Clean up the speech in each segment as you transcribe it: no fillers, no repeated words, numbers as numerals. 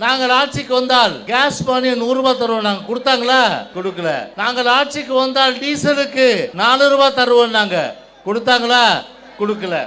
நாங்கள் ஆட்சிக்கு வந்தால் கேஸ் மானியம் 100 ரூபாய் தருவோம். நாங்க கொடுத்தாங்களா? கொடுக்கல. நாங்கள் ஆட்சிக்கு வந்தால் டீசலுக்கு 4 ரூபாய் தருவோம். நாங்க கொடுத்தாங்களா? கொடுக்கல.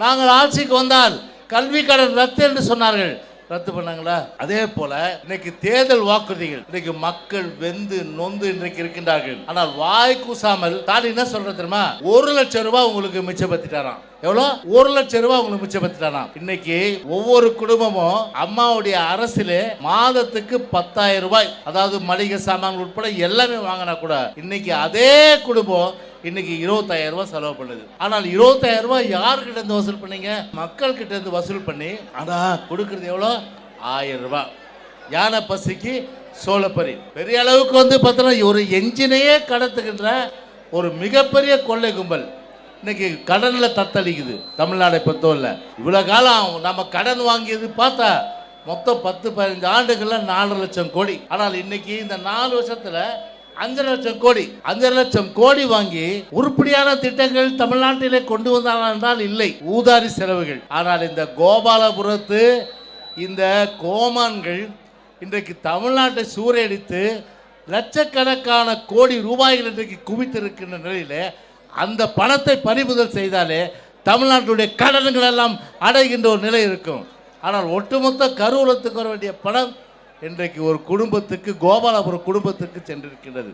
நாங்கள் ஆட்சிக்கு வந்தால் கல்வி கடன் ரத்து என்று சொன்னார்கள், ரத்து பண்ணாங்களா? அதே போல இன்னைக்கு தேர்தல் வாக்குறுதிகள், இன்னைக்கு மக்கள் வெந்து நொந்து இன்றைக்கு இருக்கின்றார்கள். ஆனால் வாய் கூசாமல் தாடி என்ன சொல்ற தெரியுமா? 1 லட்சம் ரூபாய் உங்களுக்கு மிச்சப்படுத்திட்டாராம். எவ்வளோ? 1 லட்சம் ரூபாய் உங்களுக்கு மிச்சப்படுத்திட்டாராம். இன்னைக்கு ஒவ்வொரு குடும்பமும் அம்மாவுடைய அரசிலே மாதத்துக்கு 10,000 ரூபாய், அதாவது மளிகை சாமான் உட்பட எல்லாமே வாங்கினா கூட இன்னைக்கு அதே குடும்பம் இன்னைக்கு 25,000 ரூபாய் செலவு பண்ணுது. ஆனால் 25,000 ரூபாய் யார்கிட்ட இருந்து வசூல் பண்ணீங்க? மக்கள் கிட்ட இருந்து வசூல் பண்ணி, ஆனா கொடுக்கறது எவ்வளோ? 1000 ரூபாய். யானை பசிக்கு சோளப்பரி. பெரிய அளவுக்கு பார்த்தோன்னா ஒரு என்ஜினையே கடத்துகின்ற ஒரு மிகப்பெரிய கொள்ளை கும்பல் இன்னைக்கு கடனில் தத்தளிக்குது தமிழ்நாடை பொறுத்தவரை. இவ்வளோ காலம் நம்ம கடன் வாங்கியது பார்த்தா மொத்தம் 10-15 ஆண்டுகள்ல 4 லட்சம் கோடி. ஆனால் இன்னைக்கு இந்த 4 வருஷத்துல 5 லட்சம் கோடி, 5 லட்சம் கோடி வாங்கி உருப்படியான திட்டங்கள் தமிழ்நாட்டிலே கொண்டு வந்தார்கள் என்றால் இல்லை, ஊதாரி செலவுகள். ஆனால் இந்த கோபாலபுரத்து இந்த கோமான்கள் இன்றைக்கு தமிழ்நாட்டை சூறையடித்து லட்சக்கணக்கான கோடி ரூபாய்கள் இன்றைக்கு குவித்திருக்கின்ற நிலையில அந்த பணத்தை பறிமுதல் செய்தாலே தமிழ்நாட்டுடைய கடன்கள் எல்லாம் அடைகின்ற ஒரு நிலை இருக்கும். ஆனால் ஒட்டுமொத்த கருவூலத்துக்கு வர வேண்டிய பணம் இன்றைக்கு ஒரு குடும்பத்துக்கு, கோபாலபுரம் குடும்பத்துக்கு சென்றிருக்கின்றது.